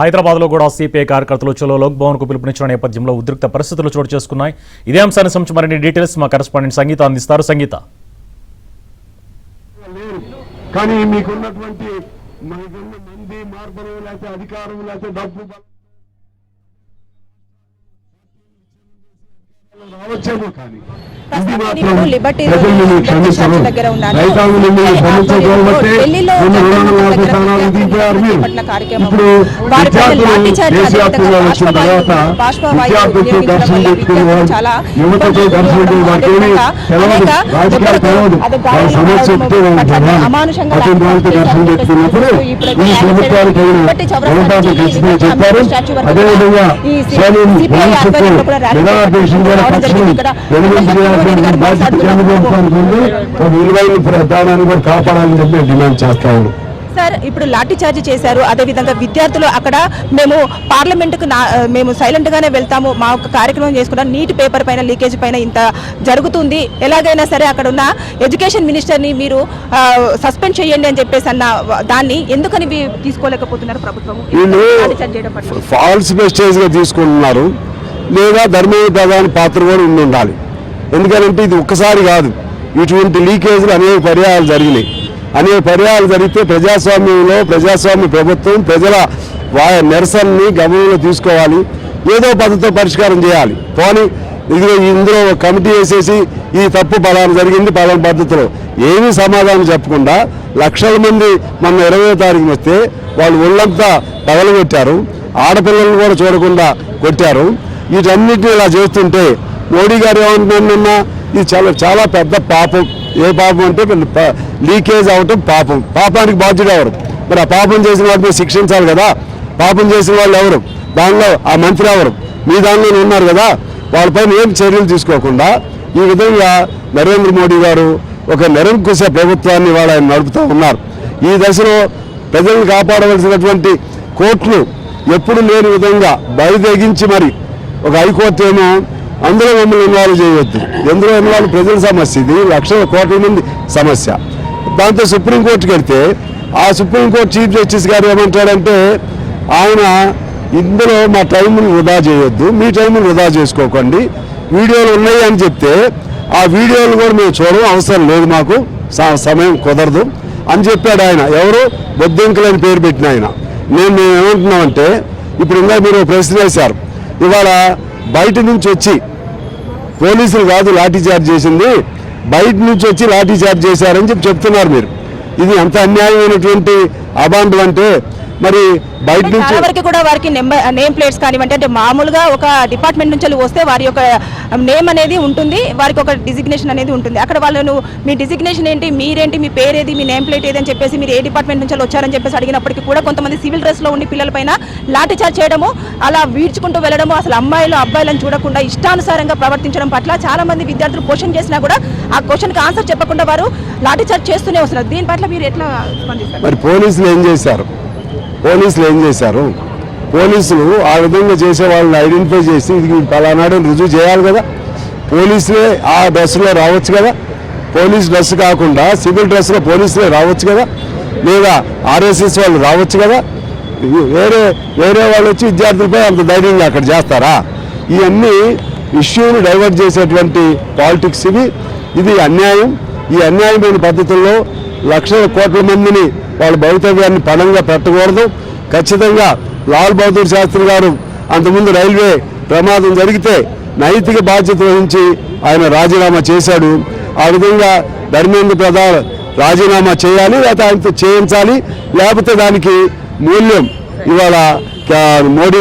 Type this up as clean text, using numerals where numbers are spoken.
హైదరాబాద్లో కూడా సిపిఐ కార్యకర్తలు చలో లోక్ భవన్కు పిలుపునిచ్చిన నేపథ్యంలో ఉద్రిక్త పరిస్థితులు చోటు చేసుకున్నాయి. ఇదే అంశాన్ని సంబంధించి మరిన్ని డీటెయిల్స్ మా కరెస్పాండెంట్ సంగీత అందిస్తారు. సంగీత, కానీ మీకున్నటువంటి మంది మార్పులు లేకపోతే అధికారం లేకపోతే డబ్బు రావచ్చేమో కానీ లిబర్టీ ప్రధానాన్ని కూడా కాపాడాలని చెప్పి డిమాండ్ చేస్తా ఉన్నాం. సార్, ఇప్పుడు లాఠీ చార్జ్ చేశారు. అదేవిధంగా విద్యార్థులు అక్కడ మేము పార్లమెంటుకు మేము సైలెంట్ గానే వెళ్తాము, మా ఒక కార్యక్రమం చేసుకుంటాం, నీటి పేపర్ పైన లీకేజ్ పైన ఇంత జరుగుతుంది, ఎలాగైనా సరే అక్కడ ఉన్న ఎడ్యుకేషన్ మినిస్టర్ని మీరు సస్పెండ్ చేయండి అని చెప్పేసి అన్న దాన్ని ఎందుకని తీసుకోలేకపోతున్నారు ప్రభుత్వం? ఫాల్స్ మెసేజ్ గా తీసుకుంటున్నారు, లేదా ధర్మీయ ప్రధాన పాత్ర కూడా ఉండాలి. ఎందుకంటే ఇది ఒక్కసారి కాదు, ఇటువంటి లీకేజ్లు అనేక పర్యాయాలు జరిగినాయి. అనేక పర్యాయాలు జరిగితే ప్రజాస్వామ్యంలో ప్రజాస్వామ్య ప్రభుత్వం ప్రజల నిరసనని గమనంలో తీసుకోవాలి, ఏదో పద్ధతితో పరిష్కారం చేయాలి. పోనీ ఇందులో కమిటీ వేసేసి ఈ తప్పు పలానా జరిగింది పలానా పద్ధతిలో ఏమీ సమాధానం చెప్పకుండా లక్షల మంది మొన్న 20వ తారీఖున వస్తే వాళ్ళు ఒళ్ళంతా పగలగొట్టారు, ఆడపిల్లలను కూడా చూడకుండా కొట్టారు. వీటన్నిటిని ఇలా చేస్తుంటే మోడీ గారు ఏమంటున్నా ఇది చాలా పెద్ద పాపం. ఏ పాపం అంటే లీకేజ్ అవటం పాపం. పాపానికి బాధ్యుడు ఎవరు? మరి ఆ పాపం చేసిన వాటిని శిక్షించాలి కదా. పాపం చేసిన వాళ్ళు ఎవరు? దానిలో ఆ మంత్రి ఎవరు? మీ దానిలో ఉన్నారు కదా. వాళ్ళపైన ఏం చర్యలు తీసుకోకుండా ఈ విధంగా నరేంద్ర మోడీ గారు ఒక నిరంకుశ ప్రభుత్వాన్ని వాళ్ళు ఆయన నడుపుతూ ఉన్నారు. ఈ దశలో ప్రజలను కాపాడవలసినటువంటి కోర్టులు ఎప్పుడు లేని విధంగా బయటెగించి మరి ఒక హైకోర్టు ఏమో అందులో మమ్మల్ని ఇన్వాల్వ్ చేయవద్దు, ఎందులో ఇన్వాల్వ్ ప్రజల సమస్య, ఇది లక్షల కోట్ల మంది సమస్య. దాంతో సుప్రీంకోర్టుకి వెళ్తే ఆ సుప్రీంకోర్టు చీఫ్ జస్టిస్ గారు ఏమంటాడంటే ఆయన ఇందులో మా టైంని వృధా చేయొద్దు, మీ టైంని వృధా చేసుకోకండి, వీడియోలు ఉన్నాయి అని చెప్తే ఆ వీడియోలు కూడా మేము చూడడం అవసరం లేదు, మాకు సమయం కుదరదు అని చెప్పాడు ఆయన. ఎవరు? బొద్దింకలని పేరు పెట్టిన ఆయన. మేము ఏమంటున్నామంటే ఇప్పుడు ఇంకా మీరు ప్రశ్న వేశారు, ఇవాళ బయట నుంచి వచ్చి పోలీసులు కాదు లాఠీ చార్జ్ చేసింది, బయట నుంచి వచ్చి లాఠీ చార్జ్ చేశారని చెప్తున్నారు మీరు. ఇది ఎంత అన్యాయమైనటువంటి అబాండం అంటే మరి బయట నుంచి కూడా వారికి నేమ్ ప్లేట్స్ కానివ్వండి, అంటే మామూలుగా ఒక డిపార్ట్మెంట్ నుంచి వస్తే వారి యొక్క నేమ్ అనేది ఉంటుంది, వారికి ఒక డిజిగ్నేషన్ అనేది ఉంటుంది. అక్కడ వాళ్ళను మీ డిజిగ్నేషన్ ఏంటి, మీరేంటి, మీ పేరేది, మీ నేమ్ ప్లేట్ ఏదని చెప్పేసి మీరు ఏ డిపార్ట్మెంట్ నుంచి వచ్చారని చెప్పేసి అడిగినప్పటికీ కూడా కొంతమంది సివిల్ డ్రెస్లో ఉండి పిల్లలపైన లాఠీ చార్జ్ చేయడము, అలా వీడ్చుకుంటూ వెళ్ళడము, అసలు అమ్మాయిలు అబ్బాయిలను చూడకుండా ఇష్టానుసారంగా ప్రవర్తించడం పట్ల చాలా మంది విద్యార్థులు క్వశ్చన్ చేసినా కూడా ఆ క్వశ్చన్కి ఆన్సర్ చెప్పకుండా వారు లాఠీ చార్జ్ చేస్తూనే వస్తున్నారు. దీని పట్ల మీరు ఎట్లా స్పందిస్తారు? మరి పోలీసులు ఏం చేశారు? పోలీసులు ఆ విధంగా చేసే వాళ్ళని ఐడెంటిఫై చేసి ఇది పలానాడు రుజువు చేయాలి కదా. పోలీసులే ఆ డ్రెస్సులో రావచ్చు కదా, పోలీస్ డ్రెస్ కాకుండా సివిల్ డ్రెస్లో పోలీసులే రావచ్చు కదా, లేదా ఆర్ఎస్ఎస్ వాళ్ళు రావచ్చు కదా. వేరే వాళ్ళు వచ్చి విద్యార్థులపై అంత ధైర్యంగా అక్కడ చేస్తారా? ఇవన్నీ ఇష్యూని డైవర్ట్ చేసేటువంటి పాలిటిక్స్ ఇది అన్యాయం. ఈ అన్యాయమైన పద్ధతుల్లో లక్షల కోట్ల మందిని వాళ్ళ భవితవ్యాన్ని పణంగా పెట్టకూడదు. ఖచ్చితంగా లాల్ బహదూర్ శాస్త్రి గారు అంతకుముందు రైల్వే ప్రమాదం జరిగితే నైతిక బాధ్యత వహించి ఆయన రాజీనామా చేశాడు. ఆ విధంగా ధర్మేంద్ర ప్రధాన్ రాజీనామా చేయాలి, లేకపోతే ఆయనతో చేయించాలి, లేకపోతే దానికి మూల్యం ఇవాళ మోడీ